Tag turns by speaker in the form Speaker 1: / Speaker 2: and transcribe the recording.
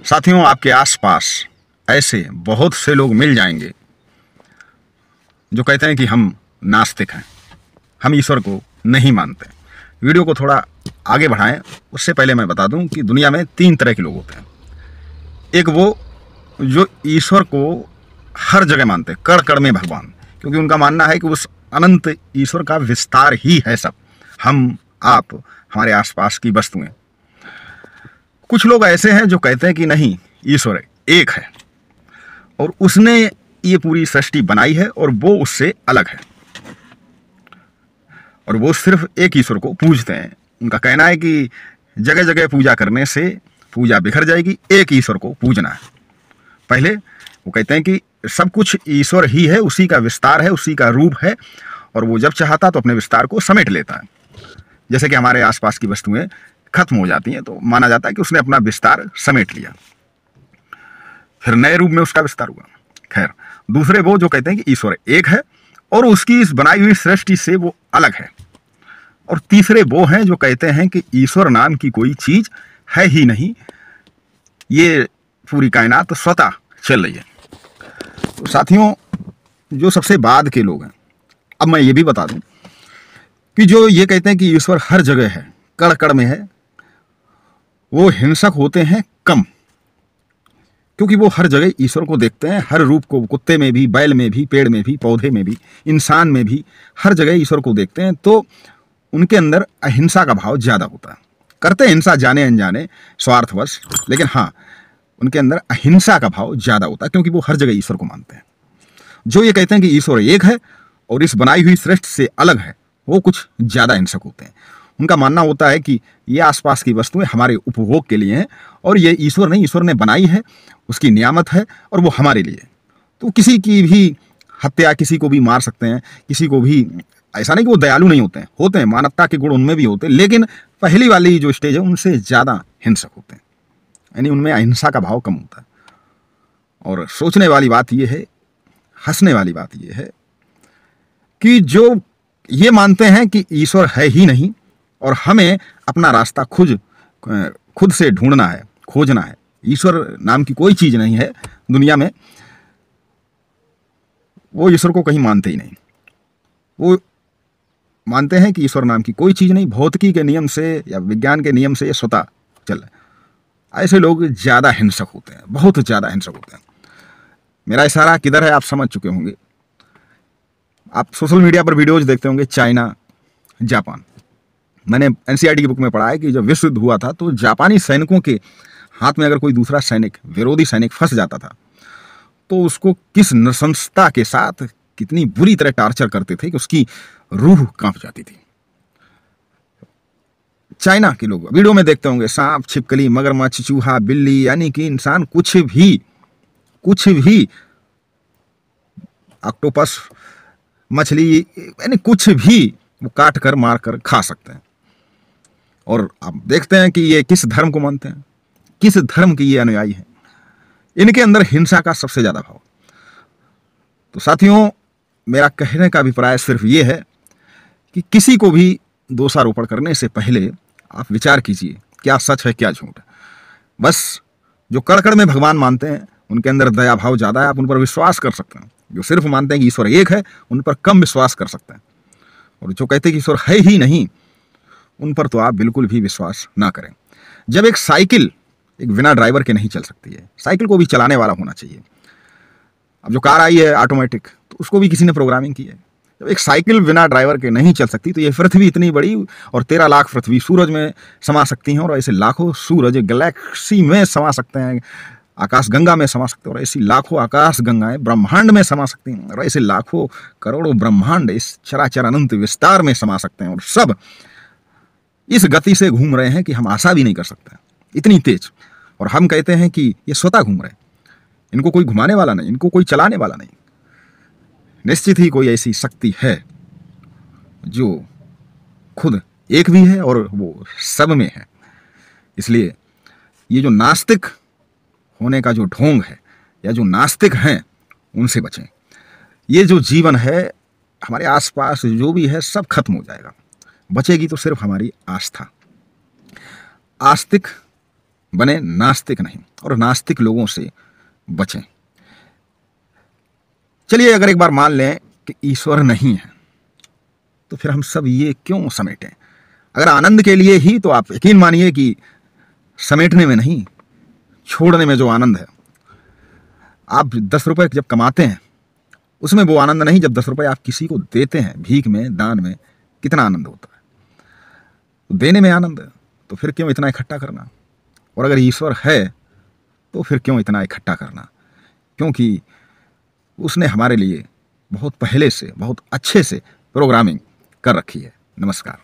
Speaker 1: साथियों, आपके आसपास ऐसे बहुत से लोग मिल जाएंगे जो कहते हैं कि हम नास्तिक हैं, हम ईश्वर को नहीं मानते। वीडियो को थोड़ा आगे बढ़ाएं उससे पहले मैं बता दूं कि दुनिया में 3 तरह के लोग होते हैं। एक वो जो ईश्वर को हर जगह मानते हैं, कण कण में भगवान, क्योंकि उनका मानना है कि उस अनंत ईश्वर का विस्तार ही है सब, हम, आप, हमारे आसपास की वस्तुएं। कुछ लोग ऐसे हैं जो कहते हैं कि नहीं, ईश्वर एक है और उसने ये पूरी सृष्टि बनाई है और वो उससे अलग है, और वो सिर्फ एक ईश्वर को पूजते हैं। उनका कहना है कि जगह जगह पूजा करने से पूजा बिखर जाएगी, एक ईश्वर को पूजना है। पहले वो कहते हैं कि सब कुछ ईश्वर ही है, उसी का विस्तार है, उसी का रूप है, और वो जब चाहता तो अपने विस्तार को समेट लेता है। जैसे कि हमारे आसपास की वस्तुएं खत्म हो जाती हैं तो माना जाता है कि उसने अपना विस्तार समेट लिया, फिर नए रूप में उसका विस्तार हुआ। खैर, दूसरे वो जो कहते हैं कि ईश्वर एक है और उसकी इस बनाई हुई सृष्टि से वो अलग है। और तीसरे वो हैं जो कहते हैं कि ईश्वर नाम की कोई चीज है ही नहीं, ये पूरी कायनात तो स्वतः चल रही है। तो साथियों, जो सबसे बाद के लोग हैं, अब मैं ये भी बता दूं कि जो ये कहते हैं कि ईश्वर हर जगह है, कण कण में है, वो हिंसक होते हैं कम, क्योंकि वो हर जगह ईश्वर को देखते हैं, हर रूप को, कुत्ते में भी, बैल में भी, पेड़ में भी, पौधे में भी, इंसान में भी, हर जगह ईश्वर को देखते हैं। तो उनके अंदर अहिंसा का भाव ज़्यादा होता है। करते हैं हिंसा जाने अनजाने, स्वार्थवश, लेकिन हाँ, उनके अंदर अहिंसा का भाव ज़्यादा होता है, क्योंकि वो हर जगह ईश्वर को मानते हैं। जो ये कहते हैं कि ईश्वर एक है और इस बनाई हुई सृष्टि से अलग है, वो कुछ ज़्यादा हिंसक होते हैं। उनका मानना होता है कि ये आसपास की वस्तुएं हमारे उपभोग के लिए हैं और ये ईश्वर नहीं, ईश्वर ने बनाई है, उसकी नियामत है और वो हमारे लिए। तो किसी की भी हत्या, किसी को भी मार सकते हैं, किसी को भी, ऐसा नहीं कि वो दयालु नहीं होते हैं, मानवता के गुण उनमें भी होते हैं, लेकिन पहली वाली जो स्टेज है उनसे ज़्यादा हिंसक होते हैं, यानी उनमें अहिंसा का भाव कम होता है। और सोचने वाली बात यह है, हंसने वाली बात यह है कि जो ये मानते हैं कि ईश्वर है ही नहीं और हमें अपना रास्ता खुद से ढूंढना है, खोजना है, ईश्वर नाम की कोई चीज़ नहीं है दुनिया में, वो ईश्वर को कहीं मानते ही नहीं। वो मानते हैं कि ईश्वर नाम की कोई चीज़ नहीं, भौतिकी के नियम से या विज्ञान के नियम से ये स्वतः चल रहा है। ऐसे लोग ज़्यादा हिंसक होते हैं, बहुत ज़्यादा हिंसक होते हैं। मेरा इशारा किधर है आप समझ चुके होंगे। आप सोशल मीडिया पर वीडियोज देखते होंगे, चाइना, जापान। मैंने एनसीईआरटी की बुक में पढ़ा है कि जब विश्व युद्ध हुआ था तो जापानी सैनिकों के हाथ में अगर कोई दूसरा सैनिक, विरोधी सैनिक फंस जाता था तो उसको किस नृशंसता के साथ, कितनी बुरी तरह टार्चर करते थे कि उसकी रूह कांप जाती थी। चाइना के लोग वीडियो में देखते होंगे, सांप, छिपकली, मगरमच्छ, चूहा, बिल्ली, यानी कि इंसान कुछ भी, ऑक्टोपस, मछली, यानी कुछ भी वो काट कर, मार कर खा सकते हैं। और आप देखते हैं कि ये किस धर्म को मानते हैं, किस धर्म के ये अनुयायी हैं। इनके अंदर हिंसा का सबसे ज्यादा भाव। तो साथियों, मेरा कहने का अभिप्राय सिर्फ ये है कि किसी को भी दोषारोपण करने से पहले आप विचार कीजिए क्या सच है क्या झूठ है। बस जो कण कण में भगवान मानते हैं उनके अंदर दया भाव ज्यादा है, आप उन पर विश्वास कर सकते हैं। जो सिर्फ मानते हैं कि ईश्वर एक है, उन पर कम विश्वास कर सकते हैं। और जो कहते हैं कि ईश्वर है ही नहीं, उन पर तो आप बिल्कुल भी विश्वास ना करें। जब एक साइकिल एक बिना ड्राइवर के नहीं चल सकती है, साइकिल को भी चलाने वाला होना चाहिए। अब जो कार आई है ऑटोमेटिक, तो उसको भी किसी ने प्रोग्रामिंग की है। जब एक साइकिल बिना ड्राइवर के नहीं चल सकती तो ये पृथ्वी इतनी बड़ी और 13 लाख पृथ्वी सूरज में समा सकती हैं, और ऐसे लाखों सूरज गैलेक्सी में समा सकते हैं, आकाश गंगा में समा सकते हैं, और ऐसी लाखों आकाश गंगाएं ब्रह्मांड में समा सकती हैं, और ऐसे लाखों करोड़ों ब्रह्मांड इस चराचर अनंत विस्तार में समा सकते हैं। और सब इस गति से घूम रहे हैं कि हम आशा भी नहीं कर सकते, इतनी तेज। और हम कहते हैं कि ये स्वतः घूम रहे हैं, इनको कोई घुमाने वाला नहीं, इनको कोई चलाने वाला नहीं। निश्चित ही कोई ऐसी शक्ति है जो खुद एक भी है और वो सब में है। इसलिए ये जो नास्तिक होने का जो ढोंग है, या जो नास्तिक हैं, उनसे बचें। ये जो जीवन है, हमारे आसपास जो भी है, सब खत्म हो जाएगा। बचेगी तो सिर्फ हमारी आस्था। आस्तिक बने, नास्तिक नहीं, और नास्तिक लोगों से बचें। चलिए, अगर एक बार मान लें कि ईश्वर नहीं है तो फिर हम सब ये क्यों समेटें? अगर आनंद के लिए ही, तो आप यकीन मानिए कि समेटने में नहीं, छोड़ने में जो आनंद है। आप 10 रुपए जब कमाते हैं उसमें वो आनंद नहीं, जब 10 रुपए आप किसी को देते हैं, भीख में, दान में, कितना आनंद होता है। देने में आनंद है, तो फिर क्यों इतना इकट्ठा करना? और अगर ईश्वर है तो फिर क्यों इतना इकट्ठा करना? क्योंकि उसने हमारे लिए बहुत पहले से, बहुत अच्छे से प्रोग्रामिंग कर रखी है। नमस्कार।